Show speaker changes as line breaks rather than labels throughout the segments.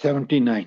79।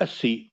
80।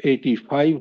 85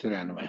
93,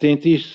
33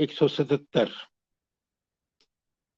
177,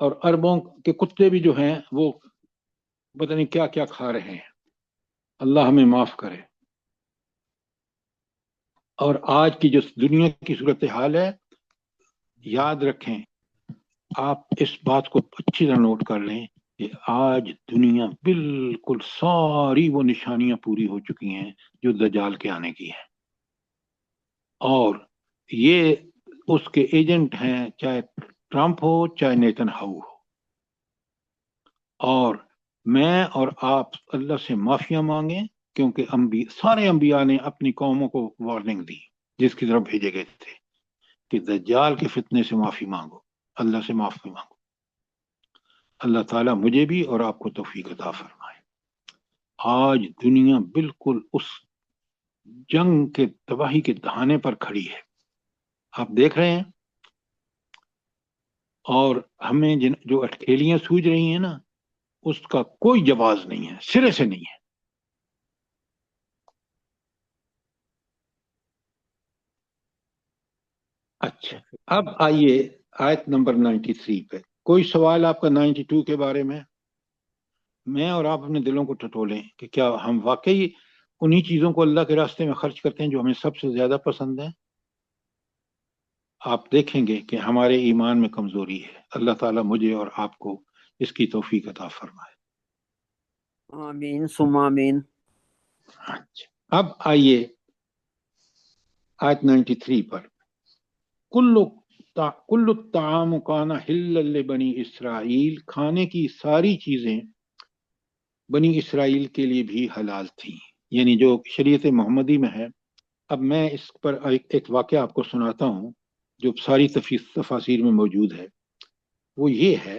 اور عربوں کے کتے بھی جو ہیں وہ پتہ نہیں کیا کیا کھا رہے ہیں، اللہ ہمیں معاف کرے۔ اور آج کی جو دنیا کی صورتحال ہے، یاد رکھیں، آپ اس بات کو اچھی طرح نوٹ کر لیں کہ آج دنیا بالکل ساری وہ نشانیاں پوری ہو چکی ہیں جو دجال کے آنے کی ہیں، اور یہ اس کے ایجنٹ ہیں، چاہے ٹرمپ ہو چاہے نیتن ہاؤ ہو۔ اور میں اور آپ اللہ سے معافیاں مانگیں، کیونکہ سارے انبیاء نے اپنی قوموں کو وارننگ دی جس کی طرف بھیجے گئے تھے کہ دجال کے فتنے سے معافی مانگو، اللہ سے معافی مانگو۔ اللہ تعالیٰ مجھے بھی اور آپ کو توفیق عطا فرمائے۔ آج دنیا بالکل اس جنگ کے تباہی کے دہانے پر کھڑی ہے، آپ دیکھ رہے ہیں، اور ہمیں جو اٹکھیلیاں سوج رہی ہیں نا، اس کا کوئی جواز نہیں ہے، سرے سے نہیں ہے۔ اچھا، اب آئیے آیت نمبر 93 پہ۔ کوئی سوال آپ کا 92 کے بارے میں؟ میں اور آپ اپنے دلوں کو ٹٹولیں کہ کیا ہم واقعی انہی چیزوں کو اللہ کے راستے میں خرچ کرتے ہیں جو ہمیں سب سے زیادہ پسند ہیں؟ آپ دیکھیں گے کہ ہمارے ایمان میں کمزوری ہے۔ اللہ تعالیٰ مجھے اور آپ کو اس کی توفیق عطا فرمائے۔
آمین ثم آمین۔
اچھا، اب آئیے آیت 93 پر۔ کل الطعام کان حلا لبنی اسرائیل، کھانے کی ساری چیزیں بنی اسرائیل کے لیے بھی حلال تھیں، یعنی جو شریعت محمدی میں ہے۔ اب میں اس پر ایک واقعہ آپ کو سناتا ہوں جو ساری تفاسیر میں موجود ہے۔ وہ یہ ہے،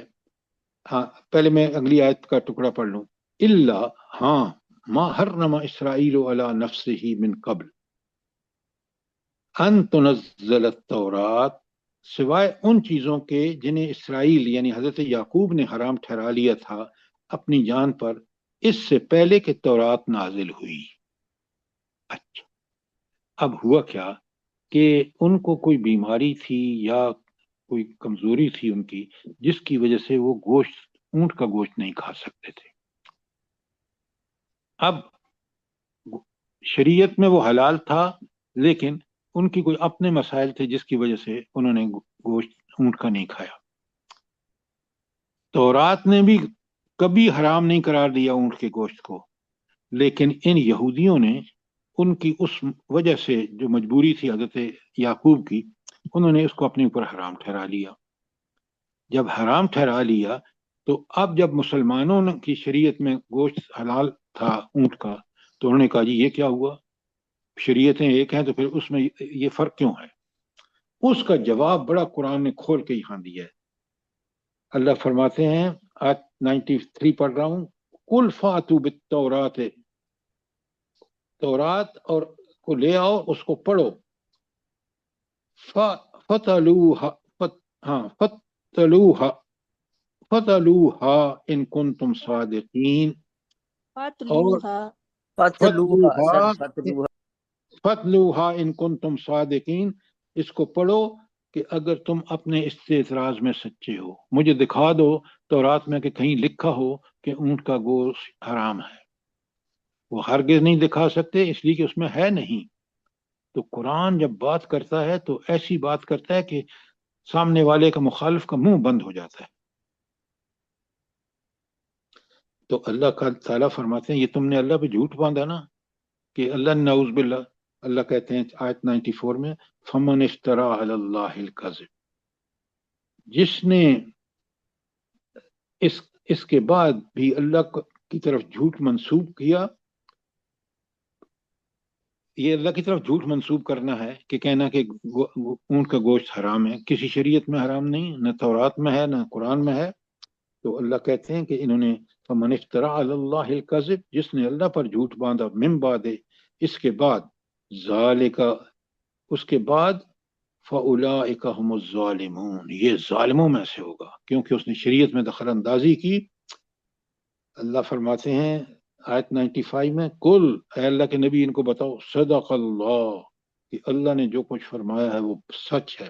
ہاں پہلے میں اگلی آیت کا ٹکڑا پڑھ لوں۔ الا، ہاں، ما حرم اسرائیل علی نفسہ من قبل ان تنزل التورات، سوائے ان چیزوں کے جنہیں اسرائیل یعنی حضرت یعقوب نے حرام ٹھہرا لیا تھا اپنی جان پر اس سے پہلے کہ تورات نازل ہوئی۔ اچھا، اب ہوا کیا کہ ان کو کوئی بیماری تھی یا کوئی کمزوری تھی ان کی، جس کی وجہ سے وہ اونٹ کا گوشت نہیں کھا سکتے تھے۔ اب شریعت میں وہ حلال تھا، لیکن ان کی کوئی اپنے مسائل تھے جس کی وجہ سے انہوں نے گوشت اونٹ کا نہیں کھایا۔ تورات نے بھی کبھی حرام نہیں قرار دیا اونٹ کے گوشت کو، لیکن ان یہودیوں نے ان کی اس وجہ سے جو مجبوری تھی حضرت یعقوب کی، انہوں نے اس کو اپنے اوپر حرام ٹھہرا لیا۔ جب حرام ٹھہرا لیا تو اب جب مسلمانوں کی شریعت میں گوشت حلال تھا اونٹ کا، تو انہوں نے کہا جی یہ کیا ہوا، شریعتیں ایک ہیں تو پھر اس میں یہ فرق کیوں ہے؟ اس کا جواب بڑا قرآن نے کھول کے یہاں دیا ہے۔ اللہ فرماتے ہیں، آیت 93 پڑھ رہا ہوں، قل فاتوا بالتورات، تورات اور کو لے آؤ، اس کو پڑھو، فتلوها ان کنتم صادقین، اور فتلوها ان کنتم صادقین، اس کو پڑھو کہ اگر تم اپنے استعراض میں سچے ہو۔ مجھے دکھا دو تورات میں کہ کہیں لکھا ہو کہ اونٹ کا گوشت حرام ہے۔ وہ ہرگز نہیں دکھا سکتے، اس لیے کہ اس میں ہے نہیں۔ تو قرآن جب بات کرتا ہے تو ایسی بات کرتا ہے کہ سامنے والے کا مخالف کا منہ بند ہو جاتا ہے۔ تو اللہ کا تعالیٰ فرماتے ہیں یہ تم نے اللہ پہ جھوٹ باندھا نا، کہ اللہ نعوذ باللہ، اللہ کہتے ہیں آیت 94 میں، فمن افترا علی اللہ الکذب، جس نے اس کے بعد بھی اللہ کی طرف جھوٹ منسوب کیا۔ یہ اللہ کی طرف جھوٹ منسوب کرنا ہے کہ کہنا کہ اونٹ کا گوشت حرام ہے، کسی شریعت میں حرام نہیں، نہ تورات میں ہے نہ قرآن میں ہے۔ تو اللہ کہتے ہیں کہ انہوں نے فمن افترا علی اللہ الکذب، جس نے اللہ پر جھوٹ باندھا، من بعد، اس کے بعد، ذالک، اس کے بعد، فاولئک هم الظالمون، یہ ظالموں میں سے ہوگا، کیونکہ اس نے شریعت میں دخل اندازی کی۔ اللہ فرماتے ہیں آیت 95 میں، کل، اے اللہ کے نبی ان کو بتاؤ، صدق اللہ، کہ اللہ نے جو کچھ فرمایا ہے وہ سچ ہے۔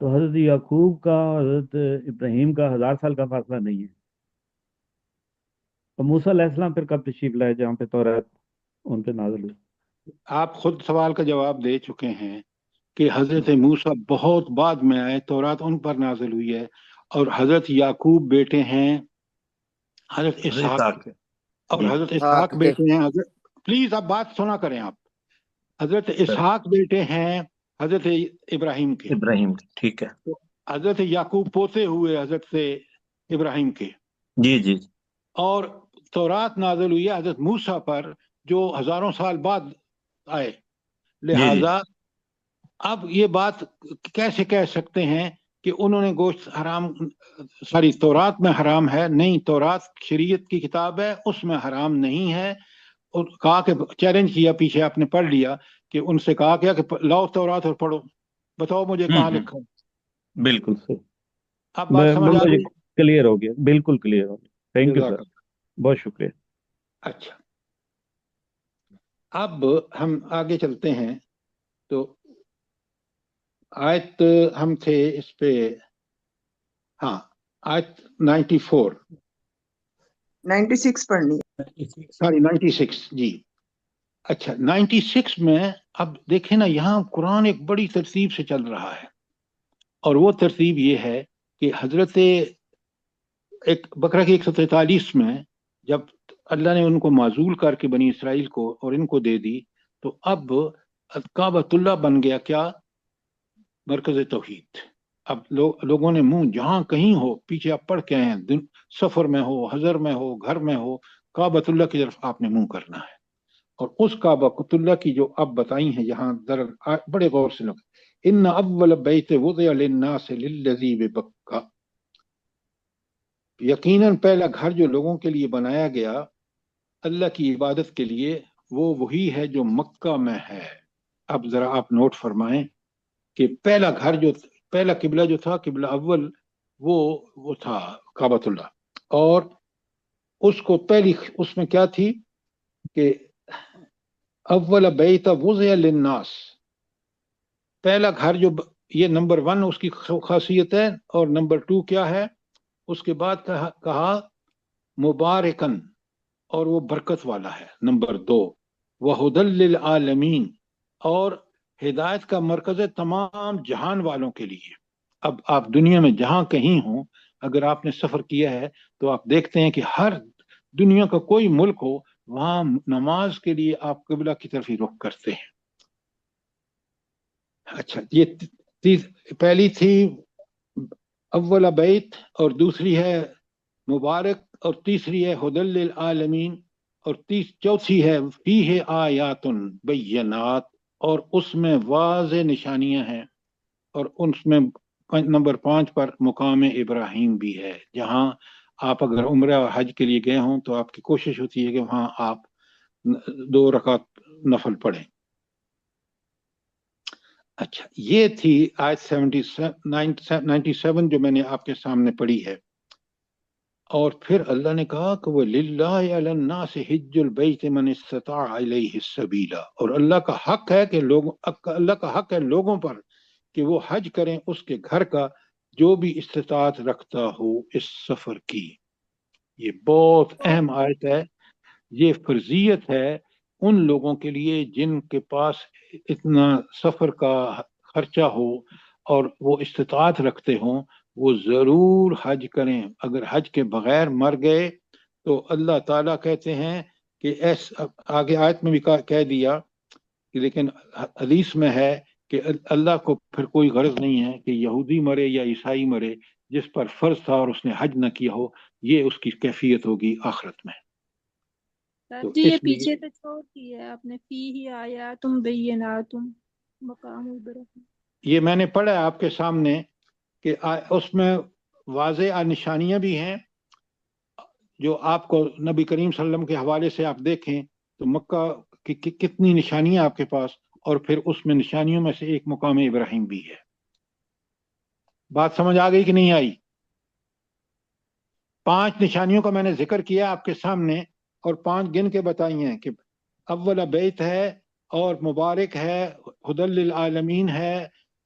تو حضرت یعقوب کا اور حضرت ابراہیم کا 1000 سال کا فاصلہ نہیں ہے. تو موسیٰ علیہ السلام پھر کب تشریف لائے جہاں پہ تورات ان پہ نازل ہوئی؟
آپ خود سوال کا جواب دے چکے ہیں کہ حضرت موسیٰ بہت بعد میں آئے، تورات ان پر نازل ہوئی ہے، اور حضرت یعقوب بیٹے ہیں حضرت اسحاق
اسحاق
کے، اور
جی
حضرت
اسحاق
اسحاق
کے
بیٹے ہیں پلیز آپ بات سنا کریں آپ، حضرت اسحاق بیٹے ہیں حضرت ابراہیم کے،
ابراہیم کی، ٹھیک ہے.
تو حضرت یعقوب پوتے ہوئے حضرت ابراہیم کے،
جی جی
اور تورات نازل ہوئی ہے حضرت موسیٰ پر جو ہزاروں سال بعد آئے.
جی جی
لہذا اب یہ بات کیسے کہہ سکتے ہیں کہ انہوں نے گوشت حرام، ساری تورات میں حرام ہے؟ نہیں، تورات شریعت کی کتاب ہے، اس میں حرام نہیں ہے. اور کہا کہ چیلنج کیا، پیچھے آپ نے پڑھ لیا کہ ان سے کہا کیا کہ لاؤ تورات اور پڑھو، بتاؤ مجھے کہاں لکھا ہے.
بالکل صحیح.
اب بات سمجھ آ
مجھے
گئی؟
کلیئر ہو گیا، بالکل کلیئر ہو گیا. تھینک یو
جزاک
سر،
اللہ.
بہت شکریہ.
اچھا، اب ہم آگے چلتے ہیں. تو آیت ہم تھے اس پہ، ہاں آیت 94
96 پڑھنی ہے.
سوری 96 جی. اچھا 96 میں اب دیکھیں نا، یہاں قرآن ایک بڑی ترتیب سے چل رہا ہے، اور وہ ترتیب یہ ہے کہ حضرت ایک بقرہ کی 143 میں جب اللہ نے ان کو معزول کر کے بنی اسرائیل کو اور ان کو دے دی، تو اب کعبۃ اللہ بن گیا کیا؟ مرکز توحید. اب لوگوں نے منہ جہاں کہیں ہو، پیچھے آپ پڑھ کے آئے ہیں، سفر میں ہو، حضر میں ہو، گھر میں ہو، کعبۃ اللہ کی طرف آپ نے منہ کرنا ہے. اور اس کعبۃ اللہ کی جو اب بتائی ہیں یہاں بڑے غور سے لوگ، ان اول بیت وضع للناس للذی ببکہ، یقیناً پہلا گھر جو لوگوں کے لیے بنایا گیا اللہ کی عبادت کے لیے، وہ وہی ہے جو مکہ میں ہے. اب ذرا آپ نوٹ فرمائیں کہ پہلا گھر جو، پہلا قبلہ جو تھا، قبلہ اول، وہ تھا کعبۃ اللہ. اور اس کو پہلی اس میں کیا تھی کہ اول بیت وضع للناس، پہلا گھر جو، یہ نمبر 1 اس کی خاصیت ہے. اور نمبر 2 کیا ہے؟ اس کے بعد کہا مبارکن، اور وہ برکت والا ہے. نمبر 2 وہدی للعالمین، اور ہدایت کا مرکز ہے تمام جہان والوں کے لیے. اب آپ دنیا میں جہاں کہیں ہوں، اگر آپ نے سفر کیا ہے تو آپ دیکھتے ہیں کہ ہر دنیا کا کوئی ملک ہو، وہاں نماز کے لیے آپ قبلہ کی طرف ہی رخ کرتے ہیں. اچھا، یہ پہلی تھی اول بیت، اور دوسری ہے مبارک، اور تیسری ہے ہدی للعالمین، اور چوتھی ہے فیہ آیات بینات، اور اس میں واضح نشانیاں ہیں. اور اس میں نمبر 5 پر مقام ابراہیم بھی ہے، جہاں آپ اگر عمرہ اور حج کے لیے گئے ہوں تو آپ کی کوشش ہوتی ہے کہ وہاں آپ 2 رکعت نفل پڑھیں. اچھا، یہ تھی آیت 97 جو میں نے آپ کے سامنے پڑھی ہے. اور پھر اللہ نے کہا کہ وہ للہ علی الناس حج البیت من استطاع الیہ السبیل، اور اللہ کا حق ہے کہ لوگوں پر کہ وہ حج کریں اس کے گھر کا جو بھی استطاعت رکھتا ہو اس سفر کی. یہ بہت اہم آیت ہے. یہ فرضیت ہے ان لوگوں کے لیے جن کے پاس اتنا سفر کا خرچہ ہو اور وہ استطاعت رکھتے ہوں، وہ ضرور حج کریں. اگر حج کے بغیر مر گئے تو اللہ تعالیٰ کہتے ہیں کہ آگے آیت میں بھی کہہ دیا، لیکن حدیث میں ہے کہ اللہ کو پھر کوئی غرض نہیں ہے کہ یہودی مرے یا عیسائی مرے جس پر فرض تھا اور اس نے حج نہ کیا ہو، یہ اس کی کیفیت ہوگی آخرت میں.
سر
تو
جی یہ
اس لیے
پیچھے تو چھوڑ دی ہے آپ نے، فی ہی آیا تم بیناتم مقام ابراہیم.
یہ میں نے پڑھا آپ کے سامنے کہ اس میں واضح نشانیاں بھی ہیں جو آپ کو نبی کریم صلی اللہ علیہ وسلم کے حوالے سے آپ دیکھیں تو مکہ کی کتنی نشانیاں آپ کے پاس، اور پھر اس میں نشانیوں میں سے ایک مقام ابراہیم بھی ہے. بات سمجھ آ گئی کہ نہیں آئی؟ 5 نشانیوں کا میں نے ذکر کیا آپ کے سامنے، اور 5 گن کے بتائی ہیں کہ اول بیت ہے، اور مبارک ہے، ہدی للعالمین ہے،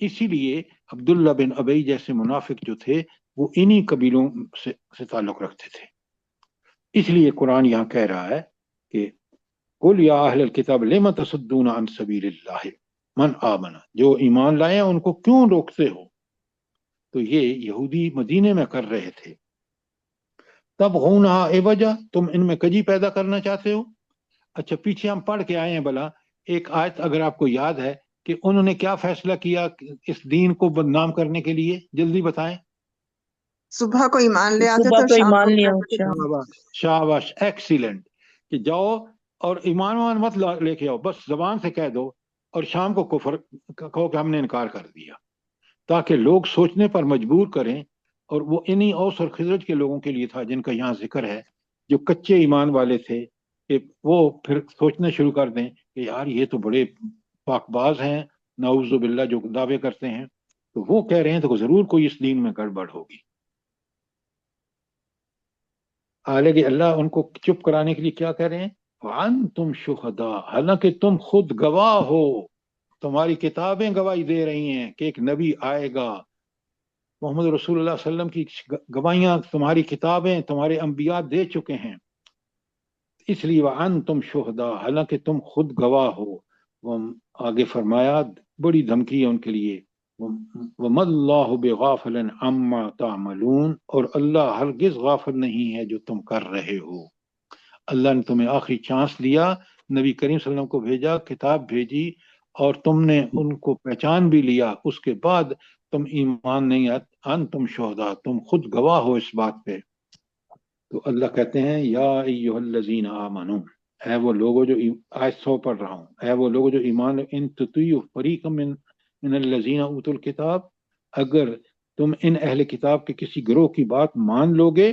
اسی لیے عبداللہ بن ابی جیسے منافق جو تھے وہ انہی قبیلوں سے تعلق رکھتے تھے. اس لیے قرآن یہاں کہہ رہا ہے کہ قل یا اہل الکتاب لم تصدون عن سبیل اللہ من آمن، جو ایمان لائے ہیں ان کو کیوں روکتے ہو؟ تو یہ یہودی مدینے میں کر رہے تھے. تبغونہا عوجا، تم ان میں کجی پیدا کرنا چاہتے ہو. اچھا پیچھے ہم پڑھ کے آئے ہیں بلا ایک آیت اگر آپ کو یاد ہے کہ انہوں نے کیا فیصلہ کیا اس دین کو بدنام کرنے کے لیے، جلدی بتائیں.
صبح کو ایمان لے آتے
صبح
تھے
کو
اور شام
ایمان
کو
لے
کہتے تھے
آؤ.
شاباش ایکسیلنٹ، کہ جاؤ اور ایمان مت لے کے آؤ، بس زبان سے کہہ دو اور شام کو کفر کہو کہ ہم نے انکار کر دیا، تاکہ لوگ سوچنے پر مجبور کریں. اور وہ انہی اوس اور خزرج کے لوگوں کے لیے تھا جن کا یہاں ذکر ہے، جو کچے ایمان والے تھے، کہ وہ پھر سوچنا شروع کر دیں کہ یار یہ تو بڑے پاک باز ہیں نعوذ باللہ جو دعوے کرتے ہیں، تو وہ کہہ رہے ہیں تو ضرور کوئی اس دین میں گڑبڑ ہوگی. حالانکہ اللہ ان کو چپ کرانے کے لیے کیا کہہ رہے ہیں، وَأَنْتُمْ شُهَدَاء، حالانکہ تم خود گواہ ہو، تمہاری کتابیں گواہی دے رہی ہیں کہ ایک نبی آئے گا. محمد رسول اللہ صلی اللہ علیہ وسلم کی گواہیاں تمہاری کتابیں تمہارے انبیاء دے چکے ہیں. اس لیے وَأَنْتُمْ شُهَدَاء، حالانکہ تم خود گواہ ہو. وہ آگے فرمایا بڑی دھمکی ہے ان کے لیے، وَمَا اللَّهُ بِغَافِلٍ عَمَّا تَعْمَلُونَ، اور اللہ ہرگز غافل نہیں ہے جو تم کر رہے ہو. اللہ نے تمہیں آخری چانس دیا، نبی کریم صلی اللہ علیہ وسلم کو بھیجا، کتاب بھیجی، اور تم نے ان کو پہچان بھی لیا، اس کے بعد تم ایمان نہیں انتم شہداء، تم خود گواہ ہو اس بات پہ. تو اللہ کہتے ہیں یا ایھا الذین آمنو، اے وہ لوگوں جو آیت 100 پڑھ رہا ہوں، اے وہ لوگوں جو ایمان، ان تطیعوا فریقا من الذین اوتوا الکتاب، اگر تم ان اہل کتاب کے کسی گروہ کی بات مان لو گے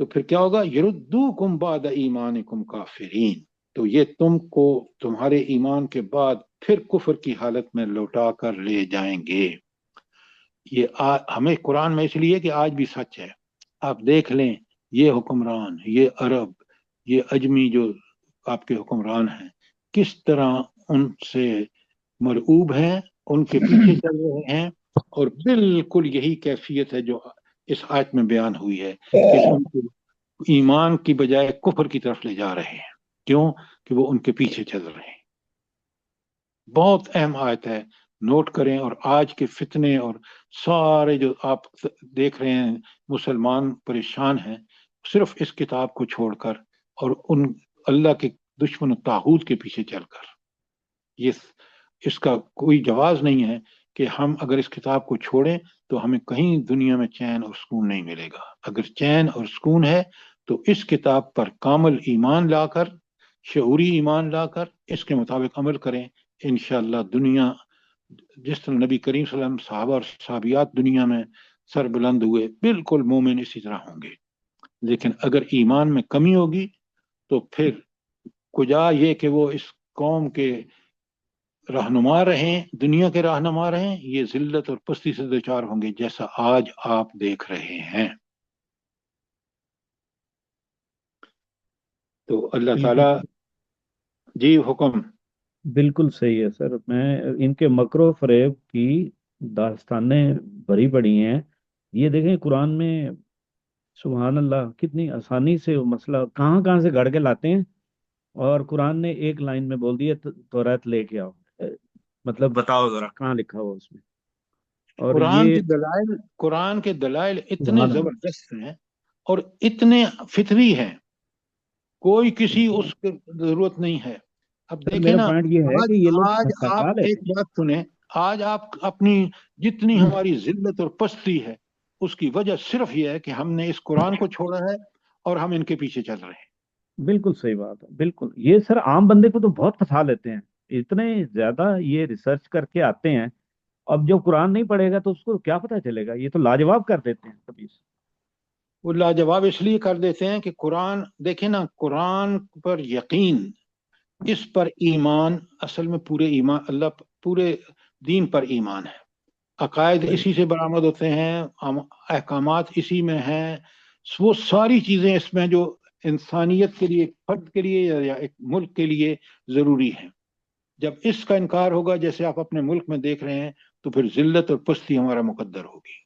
تو پھر کیا ہوگا، یردوکم بعد ایمانکم کافرین، تو یہ تم کو تمہارے ایمان کے بعد پھر کفر کی حالت میں لوٹا کر لے جائیں گے. یہ ہمیں قرآن میں اس لیے کہ آج بھی سچ ہے. آپ دیکھ لیں یہ حکمران، یہ عرب، یہ اجمی جو آپ کے حکمران ہیں، کس طرح ان سے مرعوب ہیں، ان کے پیچھے چل رہے ہیں، اور بالکل یہی کیفیت ہے جو اس آیت میں بیان ہوئی ہے کہ ان کو ایمان کی بجائے کفر کی طرف لے جا رہے ہیں. کیوں؟ کہ وہ ان کے پیچھے چل رہے ہیں. بہت اہم آیت ہے، نوٹ کریں. اور آج کے فتنے اور سارے جو آپ دیکھ رہے ہیں مسلمان پریشان ہیں صرف اس کتاب کو چھوڑ کر اور ان اللہ کے دشمن طاغوت کے پیچھے چل کر. اس کا کوئی جواز نہیں ہے کہ ہم اگر اس کتاب کو چھوڑیں تو ہمیں کہیں دنیا میں چین اور سکون نہیں ملے گا. اگر چین اور سکون ہے تو اس کتاب پر کامل ایمان لا کر، شعوری ایمان لا کر اس کے مطابق عمل کریں. انشاءاللہ دنیا جس طرح نبی کریم صلی اللہ علیہ وسلم صحابہ اور صحابیات دنیا میں سر بلند ہوئے، بالکل مومن اسی طرح ہوں گے. لیکن اگر ایمان میں کمی ہوگی تو پھر کجا یہ کہ وہ اس قوم کے رہنما رہیں، دنیا کے رہنما رہیں، یہ ذلت اور پستی سے دوچار ہوں گے جیسا آج آپ دیکھ رہے ہیں. تو اللہ تعالیٰ جی حکم.
بالکل صحیح ہے سر. میں ان کے مکر و فریب کی داستانیں بھری پڑی ہیں. یہ دیکھیں قرآن میں سبحان اللہ کتنی آسانی سے وہ مسئلہ کہاں کہاں سے گڑ کے لاتے ہیں، اور قرآن نے ایک لائن میں بول دیا توریت لے کے آؤ. مطلب بتاؤ ذرا کہاں لکھا ہوا اس میں. اور
قرآن کے دلائل اتنے
سبحان اللہ.
زبردست ہیں اور اتنے فطری ہیں، کوئی کسی اس کی ضرورت نہیں ہے. اب دیکھیں
میرا
نا،
پوائنٹ یہ ہے کہ یہ لوگ
آج
ہکا
آپ
لیتے
ایک
ہیں.
بات سنیں، آج آپ اپنی جتنی ہماری ذلت اور پستی ہے اس کی وجہ صرف یہ ہے کہ ہم نے اس قرآن کو چھوڑا ہے اور ہم ان کے پیچھے چل رہے ہیں.
بالکل صحیح بات ہے. بالکل یہ سر عام بندے کو تو بہت پھنسا لیتے ہیں، اتنے زیادہ یہ ریسرچ کر کے آتے ہیں. اب جو قرآن نہیں پڑھے گا تو اس کو کیا پتہ چلے گا. یہ تو لاجواب کر دیتے ہیں کبھی.
وہ لاجواب اس لیے کر دیتے ہیں کہ قرآن، دیکھیں نا، قرآن پر یقین، اس پر ایمان، اصل میں پورے ایمان، اللہ پورے دین پر ایمان ہے. عقائد اسی سے برآمد ہوتے ہیں، احکامات اسی میں ہیں، وہ ساری چیزیں اس میں جو انسانیت کے لیے، ایک فرد کے لیے یا ایک ملک کے لیے ضروری ہیں. جب اس کا انکار ہوگا، جیسے آپ اپنے ملک میں دیکھ رہے ہیں تو پھر ذلت اور پستی ہمارا مقدر ہوگی.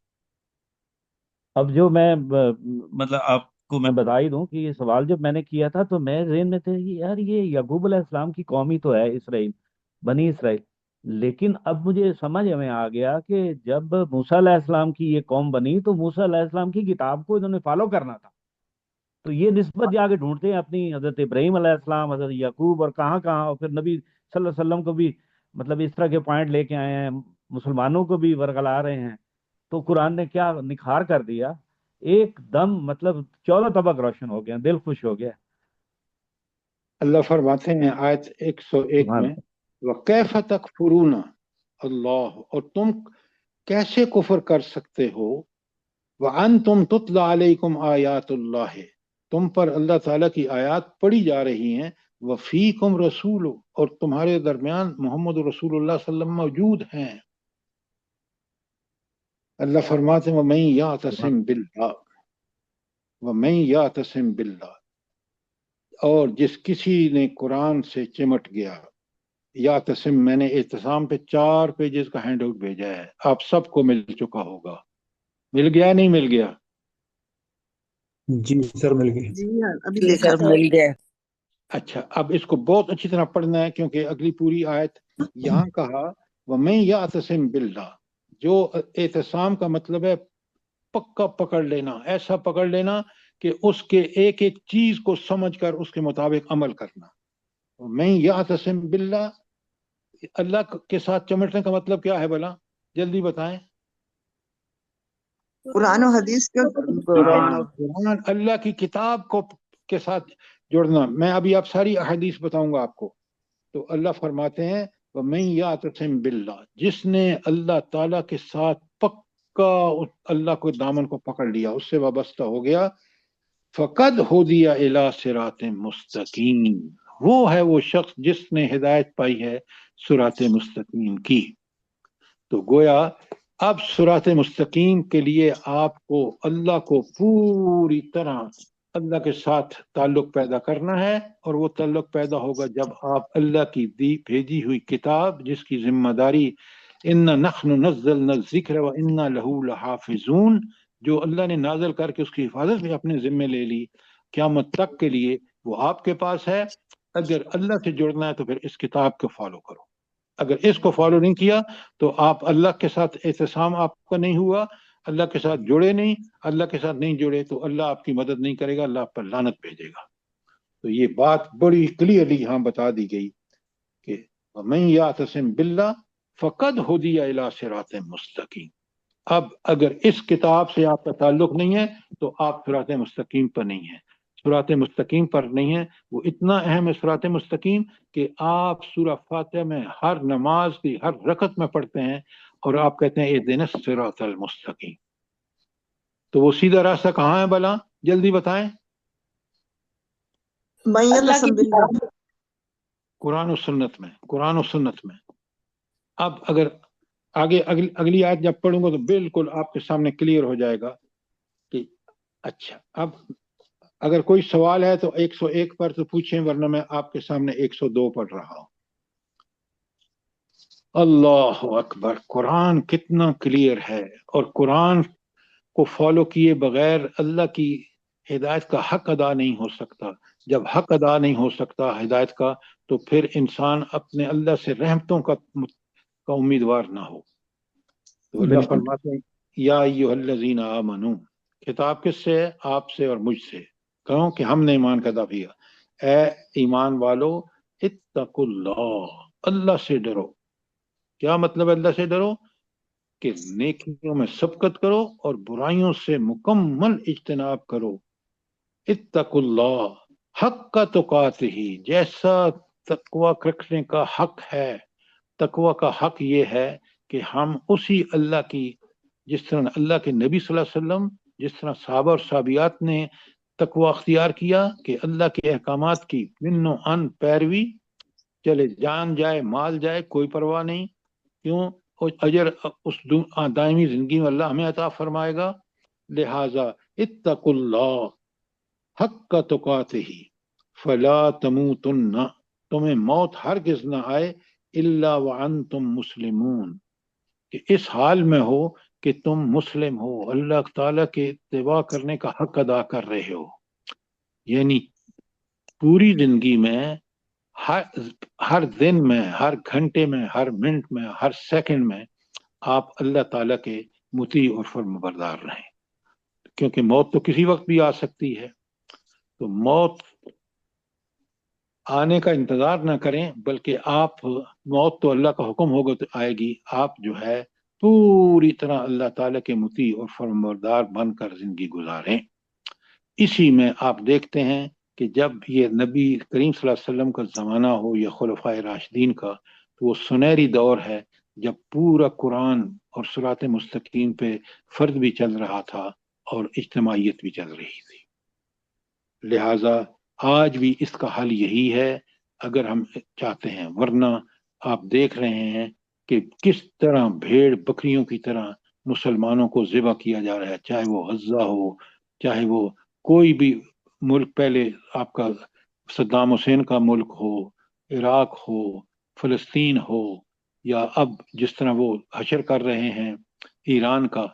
اب جو میں مطلب آپ کو میں بتا ہی دوں کہ یہ سوال جب میں نے کیا تھا تو میں ذہن میں تھا کہ یار یہ یعقوب علیہ السلام کی قوم ہی تو ہے اسرائیل، بنی اسرائیل. لیکن اب مجھے سمجھ میں آ گیا کہ جب موسیٰ علیہ السلام کی یہ قوم بنی تو موسیٰ علیہ السلام کی کتاب کو انہوں نے فالو کرنا تھا. تو یہ نسبت جا کے ڈھونڈتے ہیں اپنی حضرت ابراہیم علیہ السلام، حضرت یعقوب اور کہاں کہاں، اور پھر نبی صلی اللہ علیہ وسلم کو بھی مطلب اس طرح کے پوائنٹ لے کے آئے ہیں، مسلمانوں کو بھی ورگلا رہے ہیں. تو قرآن نے کیا نکھار کر دیا، ایک دم مطلب 14 طبق روشن ہو گیا، دل خوش ہو گیا.
اللہ فرماتے ہیں آیت 101
سبحان
میں وَكَيْفَ تَكْفُرُونَ اللہ، اور تم کیسے کفر کر سکتے ہو وَأَنْتُمْ تُتْلَى عَلَيْكُمْ آیات اللہ، تم پر اللہ تعالیٰ کی آیات پڑھی جا رہی ہیں، وَفِيكُمْ رسول، اور تمہارے درمیان محمد رسول اللہ صلی اللہ علیہ وسلم موجود ہیں. اللہ فرماتے ہیں وَمَن يَعْتَصِم بِاللَّهِ، وَمَن يَعْتَصِم بِاللَّهِ، اور جس کسی نے قرآن سے چمٹ گیا. یا تسم، میں نے اعتصام پہ 4 پیجز کا ہینڈ آؤٹ بھیجا ہے، آپ سب کو مل چکا ہوگا. مل گیا نہیں مل گیا؟
جی سر مل گئے.
جی ہاں ابھی
جی
دیکھا
سر
تھا.
مل گیا.
اچھا، اب اس کو بہت اچھی طرح پڑھنا ہے کیونکہ اگلی پوری آیت یہاں کہا وَمَن يَعْتَصِم بِاللَّهِ، جو اعتصام کا مطلب ہے پکا پکڑ لینا، ایسا پکڑ لینا کہ اس کے ایک ایک چیز کو سمجھ کر اس کے مطابق عمل کرنا. وَمَن يَعْتَصِم بِاللَّهِ، اللہ کے ساتھ چمٹنے کا مطلب کیا ہے بھلا، جلدی بتائیں.
قرآن و حدیث کا
قرآن اللہ کی کتاب کو کے ساتھ جڑنا. میں ابھی آپ ساری احادیث بتاؤں گا آپ کو. تو اللہ فرماتے ہیں وَمَن يَعْتَصِم بِاللَّهِ، جس نے اللہ تعالیٰ کے ساتھ پکا اللہ کو دامن کو پکڑ لیا، اس سے وابستہ ہو گیا، فَقَدْ هُدِيَ إِلَىٰ صِرَاطٍ مُسْتَقِيمٍ، وہ ہے وہ شخص جس نے ہدایت پائی ہے صراط مستقیم کی. تو گویا اب صراط مستقیم کے لیے آپ کو اللہ کو پوری طرح اللہ کے ساتھ تعلق پیدا کرنا ہے، اور وہ تعلق پیدا ہوگا جب آپ اللہ کی بھیجی ہوئی کتاب، جس کی ذمہ داری اِنَّا نَحْنُ نَزَّلْنَا الذِّكْرَ وَإِنَّا لَهُ لَحَافِظُونَ، جو اللہ نے نازل کر کے اس کی حفاظت بھی اپنے ذمے لے لی قیامت تک کے لیے، وہ آپ کے پاس ہے. اگر اللہ سے جڑنا ہے تو پھر اس کتاب کو فالو کرو. اگر اس کو فالو نہیں کیا تو آپ اللہ کے ساتھ اعتصام آپ کا نہیں ہوا، اللہ کے ساتھ جڑے نہیں، اللہ کے ساتھ نہیں جڑے تو اللہ آپ کی مدد نہیں کرے گا، اللہ آپ پر لعنت بھیجے گا. تو یہ بات بڑی کلیئرلی یہاں بتا دی گئی کہ وَمَن يَعْتَصِم بِاللَّهِ فَقَدْ هُدِيَ إِلَىٰ صِرَاطٍ مُسْتَقِيمٍ. اب اگر اس کتاب سے آپ کا تعلق نہیں ہے تو آپ صراط مستقیم پر نہیں ہیں. صراط مستقیم پر نہیں ہے، وہ اتنا اہم ہے صراط مستقیم کہ آپ سورہ فاتحہ میں ہر نماز کی ہر رکعت میں پڑھتے ہیں اور آپ کہتے ہیں اہدنا الصراط المستقیم. تو وہ سیدھا راستہ کہاں ہے بھلا، جلدی بتائیں.
من يَعْتَصِم بِاللَّهِ،
قرآن و سنت میں، قرآن و سنت میں. اب اگر آگے اگلی آیت جب پڑھوں گا تو بالکل آپ کے سامنے کلیئر ہو جائے گا کہ اچھا. اب اگر کوئی سوال ہے تو 101 پر تو پوچھیں، ورنہ میں آپ کے سامنے 102 پڑھ رہا ہوں. اللہ اکبر، قرآن کتنا کلیئر ہے، اور قرآن کو فالو کیے بغیر اللہ کی ہدایت کا حق ادا نہیں ہو سکتا. جب حق ادا نہیں ہو سکتا ہدایت کا تو پھر انسان اپنے اللہ سے رحمتوں کا امیدوار نہ ہو. تو اللہ فرماتے ہیں یا ایھا الذین آمنو، خطاب کس سے ہے؟ آپ سے اور مجھ سے. کہوں کہ ہم نے ایمان کا دعویٰ کیا، اے ایمان والو اتقوا اللہ، اللہ سے ڈرو. کیا مطلب ہے اللہ سے ڈرو؟ کہ نیکیوں میں سبقت کرو اور برائیوں سے مکمل اجتناب کرو. اتقوا اللہ حق تقاتہ، جیسا تقوی رکھنے کا حق ہے. تقوی کا حق یہ ہے کہ ہم اسی اللہ کی، جس طرح اللہ کے نبی صلی اللہ علیہ وسلم، جس طرح صحابہ اور صحابیات نے تقوی اختیار کیا کہ اللہ کے احکامات کی من و ان پیروی، چلے جان جائے مال جائے کوئی پرواہ نہیں. کیوں؟ اجر اس دائمی زندگی میں اللہ ہمیں عطا فرمائے گا. لہذا اتقوا اللہ حق تقاتہ فلا تموتن، تمہیں موت ہرگز نہ آئے الا وانتم مسلمون، کہ اس حال میں ہو کہ تم مسلم ہو، اللہ تعالیٰ کے اتباع کرنے کا حق ادا کر رہے ہو. یعنی پوری زندگی میں ہر دن میں، ہر گھنٹے میں، ہر منٹ میں، ہر سیکنڈ میں آپ اللہ تعالیٰ کے مطیع اور فرمانبردار رہیں، کیونکہ موت تو کسی وقت بھی آ سکتی ہے. تو موت آنے کا انتظار نہ کریں، بلکہ آپ، موت تو اللہ کا حکم ہوگا تو آئے گی، آپ جو ہے پوری طرح اللہ تعالیٰ کے مطیع اور فرمانبردار بن کر زندگی گزاریں. اسی میں آپ دیکھتے ہیں کہ جب یہ نبی کریم صلی اللہ علیہ وسلم کا زمانہ ہو یا خلفائے راشدین کا، تو وہ سنہری دور ہے جب پورا قرآن اور صراط مستقیم پہ فرض بھی چل رہا تھا اور اجتماعیت بھی چل رہی تھی. لہٰذا آج بھی اس کا حل یہی ہے اگر ہم چاہتے ہیں، ورنہ آپ دیکھ رہے ہیں کہ کس طرح بھیڑ بکریوں کی طرح مسلمانوں کو ذبح کیا جا رہا ہے، چاہے وہ غزہ ہو، چاہے وہ کوئی بھی ملک، پہلے آپ کا صدام حسین کا ملک ہو، عراق ہو، فلسطین ہو، یا اب جس طرح وہ حشر کر رہے ہیں ایران کا.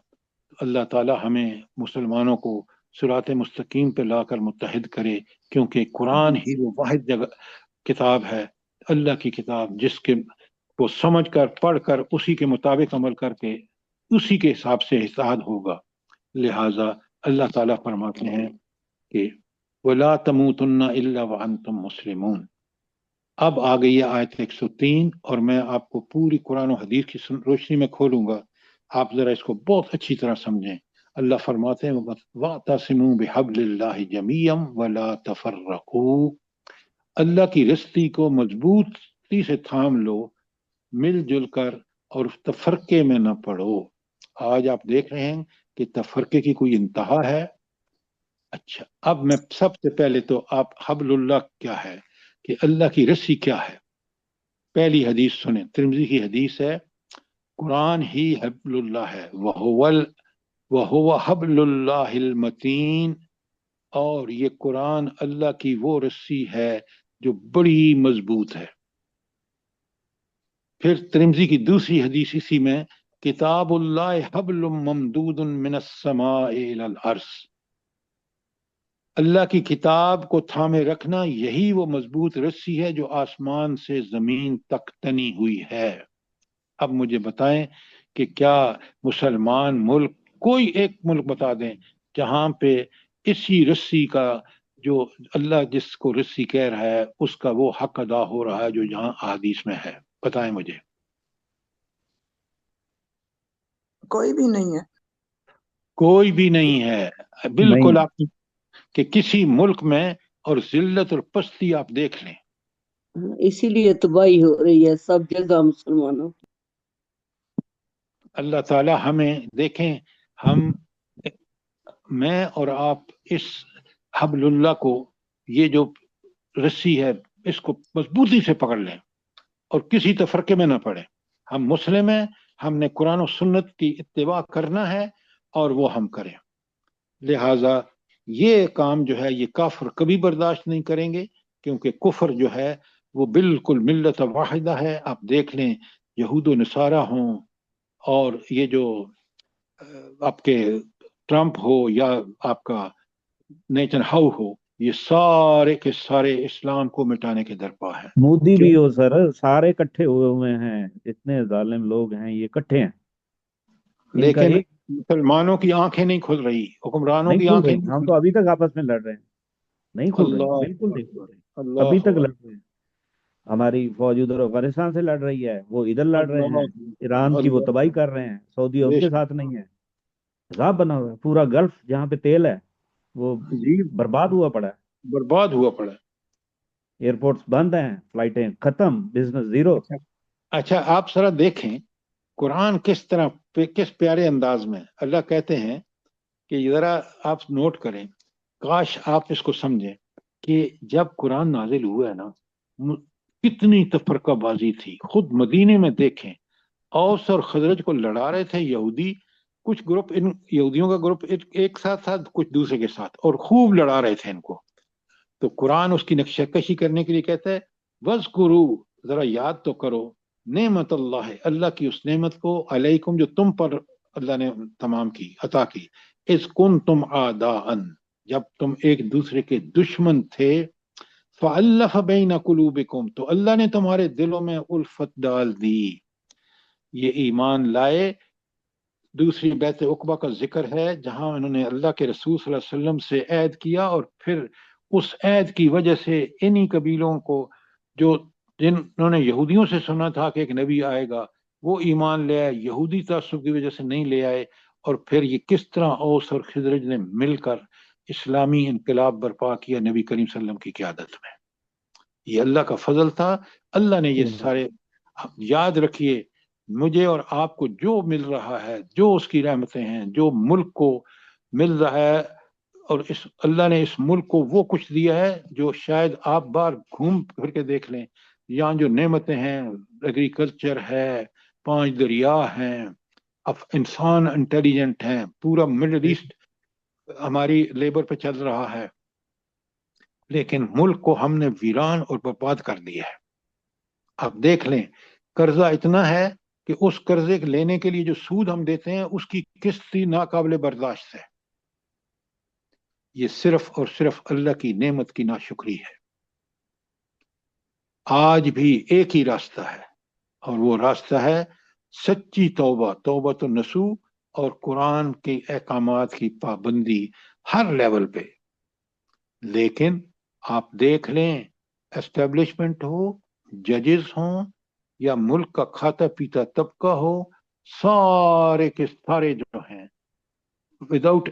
اللہ تعالی ہمیں مسلمانوں کو صراط مستقیم پہ لا کر متحد کرے، کیونکہ قرآن ہی وہ واحد جگہ کتاب ہے، اللہ کی کتاب، جس کے کو سمجھ کر، پڑھ کر، اسی کے مطابق عمل کر کے اسی کے حساب سے اتحاد ہوگا. لہٰذا اللہ تعالیٰ فرماتے ہیں کہ وَلَا تَمُوتُنَّ إِلَّا وَأَنْتُمْ مُسْلِمُونَ. اب آ گئی ہے آیت 103، اور میں آپ کو پوری قرآن و حدیث کی روشنی میں کھولوں گا، آپ ذرا اس کو بہت اچھی طرح سمجھیں. اللہ فرماتے ہیں وَاعْتَصِمُوا بِحَبْلِ اللَّهِ جَمِيعًا وَلَا تَفَرَّقُوا. اللہ کی رسی کو مضبوطی سے تھام لو، مل جل کر، اور تفرقے میں نہ پڑو. آج آپ دیکھ رہے ہیں کہ تفرقے کی کوئی انتہا ہے. اچھا، اب میں سب سے پہلے تو آپ حبل اللہ کیا ہے، کہ اللہ کی رسی کیا ہے، پہلی حدیث سنیں. ترمذی کی حدیث ہے، قرآن ہی حبل اللہ ہے، وَهُوَ حبل اللہ المتین، اور یہ قرآن اللہ کی وہ رسی ہے جو بڑی مضبوط ہے. پھر ترمذی کی دوسری حدیث اسی میں، کتاب اللہ حبل ممدود من السماء الی الارض. اللہ کی کتاب کو تھامے رکھنا، یہی وہ مضبوط رسی ہے جو آسمان سے زمین تک تنی ہوئی ہے. اب مجھے بتائیں کہ کیا مسلمان ملک، کوئی ایک ملک بتا دیں جہاں پہ اسی رسی کا، جو اللہ جس کو رسی کہہ رہا ہے، اس کا وہ حق ادا ہو رہا ہے جو یہاں احادیث میں ہے؟ بتائیں مجھے.
کوئی بھی نہیں ہے.
کوئی بھی نہیں ہے، بالکل. آپ کہ کسی ملک میں، اور ذلت اور پستی آپ دیکھ لیں.
اسی لیے تباہی ہو رہی ہے سب جگہ مسلمانوں.
اللہ تعالی ہمیں دیکھیں، میں اور آپ اس حبل اللہ کو، یہ جو رسی ہے، اس کو مضبوطی سے پکڑ لیں اور کسی تفرقے میں نہ پڑے. ہم مسلم ہیں، ہم نے قرآن و سنت کی اتباع کرنا ہے، اور وہ ہم کریں. لہٰذا یہ کام جو ہے، یہ کافر کبھی برداشت نہیں کریں گے، کیونکہ کفر جو ہے وہ بالکل ملت واحدہ ہے. آپ دیکھ لیں، یہود و نصارہ ہوں، اور یہ جو آپ کے ٹرمپ ہو یا آپ کا نیتن ہاؤ ہو، یہ سارے کے سارے اسلام کو مٹانے کے درپا ہیں.
مودی بھی ہو سر، سارے اکٹھے ہوئے ہیں، اتنے ظالم لوگ ہیں، یہ اکٹھے ہیں.
لیکن مسلمانوں کی آنکھیں نہیں کھل رہی، حکمرانوں کی آنکھیں نہیں
ہم تو ابھی تک آپس میں لڑ رہے ہیں، نہیں کھل رہے، بالکل نہیں کھل رہے، ابھی تک لڑ رہے ہیں. ہماری فوج ادھر افغانستان سے لڑ رہی ہے، وہ ادھر لڑ رہے ہیں، ایران کی وہ تباہی کر رہے ہیں، سعودی ان کے ساتھ نہیں ہے. عذاب بنا ہوا ہے پورا گلف، جہاں پہ تیل ہے وہ برباد ہوا پڑا ہے،
برباد ہوا پڑا ہے.
ایئرپورٹس بند ہیں، فلائٹیں ختم، بزنس زیرو.
اچھا، آپ ذرا دیکھیں قرآن کس طرح، کس پیارے انداز میں اللہ کہتے ہیں کہ ذرا آپ نوٹ کریں، کاش آپ اس کو سمجھیں کہ جب قرآن نازل ہوا ہے نا، کتنی تفرقہ بازی تھی. خود مدینے میں دیکھیں، اوس اور خزرج کو لڑا رہے تھے یہودی، کچھ گروپ، ان یہودیوں کا گروپ ایک ساتھ تھا، کچھ دوسرے کے ساتھ، اور خوب لڑا رہے تھے ان کو. تو قرآن اس کی نقشہ کشی کرنے کے لیے کہتا ہے وَاذْكُرُوا، ذرا یاد تو کرو، نعمت اللہ، اللہ کی اس نعمت کو، علیکم جو تم پر اللہ نے تمام کی، عطا کی، اذ کنتم اعداء جب تم ایک دوسرے کے دشمن تھے، فألف بین قلوبکم تو اللہ نے تمہارے دلوں میں الفت ڈال دی، یہ ایمان لائے۔ دوسری بیعت عقبہ کا ذکر ہے جہاں انہوں نے اللہ کے رسول صلی اللہ علیہ وسلم سے عہد کیا، اور پھر اس عہد کی وجہ سے انہی قبیلوں کو جو جنہوں نے یہودیوں سے سنا تھا کہ ایک نبی آئے گا وہ ایمان لے آئے، یہودی تعصب کی وجہ سے نہیں لے آئے، اور پھر یہ کس طرح اوس اور خزرج نے مل کر اسلامی انقلاب برپا کیا نبی کریم صلی اللہ علیہ وسلم کی قیادت میں۔ یہ اللہ کا فضل تھا، اللہ نے یہ سارے، یاد رکھیے مجھے اور آپ کو جو مل رہا ہے، جو اس کی رحمتیں ہیں، جو ملک کو مل رہا ہے، اور اس اللہ نے اس ملک کو وہ کچھ دیا ہے جو شاید آپ بار گھوم پھر کے دیکھ لیں، یہاں جو نعمتیں ہیں، ایگریکلچر ہے، 5 دریا ہیں، اب انسان انٹیلیجنٹ ہیں، پورا مڈل ایسٹ ہماری لیبر پہ چل رہا ہے، لیکن ملک کو ہم نے ویران اور برباد کر دیا ہے۔ آپ دیکھ لیں قرضہ اتنا ہے کہ اس قرضے لینے کے لیے جو سود ہم دیتے ہیں اس کی قسط ہی ناقابل برداشت ہے۔ یہ صرف اور صرف اللہ کی نعمت کی ناشکری ہے۔ آج بھی ایک ہی راستہ ہے، اور وہ راستہ ہے سچی توبہ، توبۃ النصوح، اور قرآن کے احکامات کی پابندی ہر لیول پہ۔ لیکن آپ دیکھ لیں اسٹیبلشمنٹ ہو، ججز ہوں، یا ملک کا کھاتا پیتا طبقہ ہو، سارے کے سارے جو ہیں وداؤٹ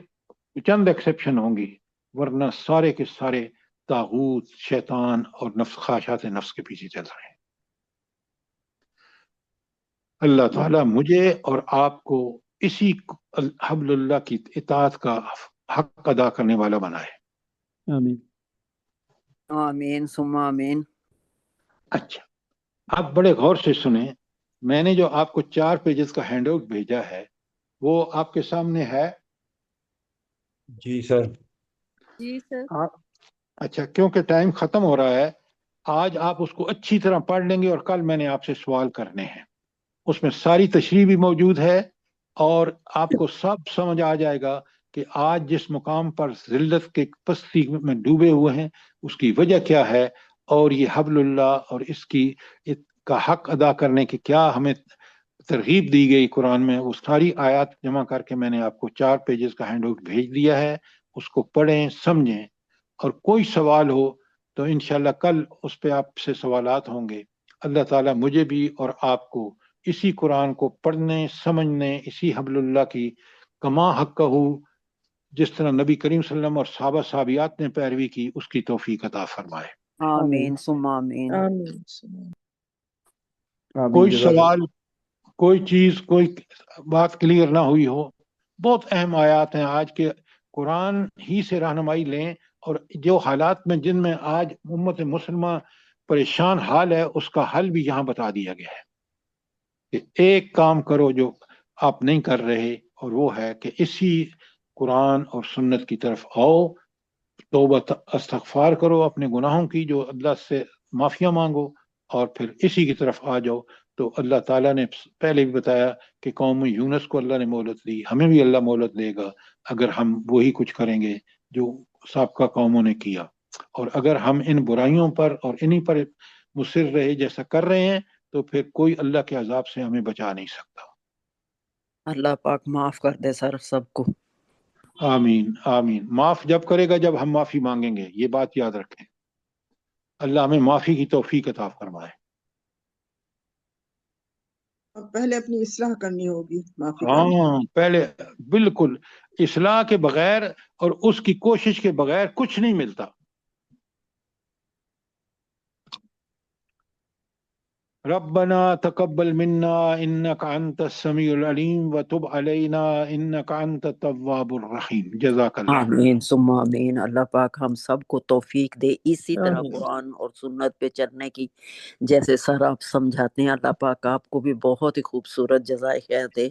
چند ایکسیپشن ہوں گی، ورنہ سارے کے سارے طاغوت، شیطان اور نفس، خواہشات نفس کے پیچھے چل رہے ہیں۔ اللہ تعالیٰ مجھے اور آپ کو اسی حبل اللہ کی اطاعت کا حق ادا کرنے والا بنائے۔
آمین۔
آمین ثم آمین۔
اچھا، آپ بڑے غور سے سنیں، میں نے جو آپ کو 4 پیجز کا ہینڈ آؤٹ بھیجا ہے وہ آپ کے سامنے ہے۔
جی سر۔
جی سر۔
اچھا، کیونکہ ٹائم ختم ہو رہا ہے، آج آپ اس کو اچھی طرح پڑھ لیں گے، اور کل میں نے آپ سے سوال کرنے ہیں، اس میں ساری تشریح بھی موجود ہے، اور آپ کو سب سمجھ آ جائے گا کہ آج جس مقام پر ذلت کے پستی میں ڈوبے ہوئے ہیں اس کی وجہ کیا ہے، اور یہ حبل اللہ اور اس کی کا حق ادا کرنے کی کیا ہمیں ترغیب دی گئی قرآن میں، وہ ساری آیات جمع کر کے میں نے آپ کو 4 پیجز کا ہینڈ آؤٹ بھیج دیا ہے، اس کو پڑھیں، سمجھیں، اور کوئی سوال ہو تو انشاءاللہ کل اس پہ آپ سے سوالات ہوں گے۔ اللہ تعالیٰ مجھے بھی اور آپ کو اسی قرآن کو پڑھنے، سمجھنے، اسی حبل اللہ کی کما حق ہو، جس طرح نبی کریم صلی اللہ علیہ وسلم اور صحابہ صحابیات نے پیروی کی، اس کی توفیق عطا فرمائے۔
آمین ثم آمین۔
آمین۔
کوئی سوال، کوئی چیز، کوئی بات کلیئر نہ ہوئی ہو، بہت اہم آیات ہیں، آج کے قرآن ہی سے رہنمائی لیں، اور جو حالات میں جن میں آج امت مسلمہ پریشان حال ہے اس کا حل بھی یہاں بتا دیا گیا ہے کہ ایک کام کرو جو آپ نہیں کر رہے، اور وہ ہے کہ اسی قرآن اور سنت کی طرف آؤ، توبہ استغفار کرو اپنے گناہوں کی، جو اللہ سے معافیاں مانگو، اور پھر اسی کی طرف آ جاؤ۔ تو اللہ تعالیٰ نے پہلے بھی بتایا کہ قوم یونس کو اللہ نے مہلت دی، ہمیں بھی اللہ مہلت دے گا اگر ہم وہی کچھ کریں گے جو سابقہ قوموں نے کیا، اور اگر ہم ان برائیوں پر اور انہی پر مصر رہے جیسا کر رہے ہیں تو پھر کوئی اللہ کے عذاب سے ہمیں بچا نہیں سکتا۔
اللہ پاک معاف کر دے سر سب کو۔
آمین آمین۔ معاف جب کرے گا جب ہم معافی مانگیں گے، یہ بات یاد رکھیں۔ اللہ ہمیں معافی کی توفیق عطا فرمائے۔
اب پہلے اپنی اصلاح کرنی ہوگی، معافی کرنے۔
ہاں، پہلے بالکل اصلاح کے بغیر اور اس کی کوشش کے بغیر کچھ نہیں ملتا۔ ربنا تقبل منا انك انت السميع العليم وتب علينا انك انت التواب الرحيم۔ جزاک اللہ۔
آمین ثم آمین۔ اللہ پاک ہم سب کو توفیق دے اسی طرح
آمین۔
قرآن اور سنت پہ چلنے کی، جیسے سر آپ سمجھاتے ہیں۔ اللہ پاک آپ کو بھی بہت ہی خوبصورت جزائے خیر دے،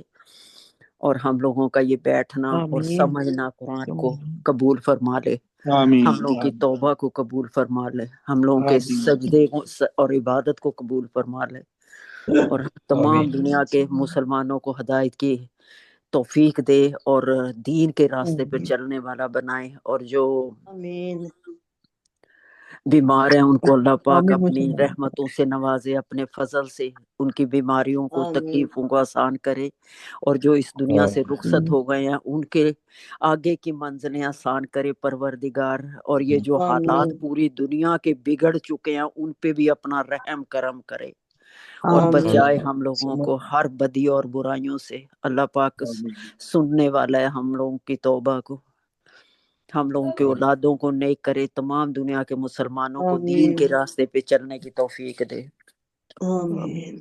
اور ہم لوگوں کا یہ بیٹھنا اور
آمین۔
سمجھنا قرآن کو قبول فرما لے،
آمین
ہم لوگوں کی توبہ کو قبول فرما لے، ہم لوگوں کے
آمین
سجدے اور عبادت کو قبول فرما لے، اور تمام
آمین
دنیا کے مسلمانوں کو ہدایت کی توفیق دے اور دین کے راستے پہ چلنے والا بنائے، اور جو
آمین
بیمار ہیں ان کو اللہ پاک
آمین
اپنی
مسلمان
رحمتوں سے نوازے، اپنے فضل سے ان کی بیماریوں کو
آمین
تکلیفوں کو آسان کرے، اور جو اس دنیا سے رخصت ہو گئے ہیں ان کے آگے کی منزلیں آسان کرے پروردگار، اور یہ جو حالات
آمین
پوری دنیا کے بگڑ چکے ہیں ان پہ بھی اپنا رحم کرم کرے اور
آمین
بچائے ہم لوگوں کو ہر بدی اور برائیوں سے۔ اللہ پاک سننے والا ہے ہم لوگوں کی توبہ کو، ہم لوگوں کے اولادوں کو نیک کرے، تمام دنیا کے مسلمانوں کو دین
آمین
کے راستے پہ چلنے کی توفیق دے۔
آمین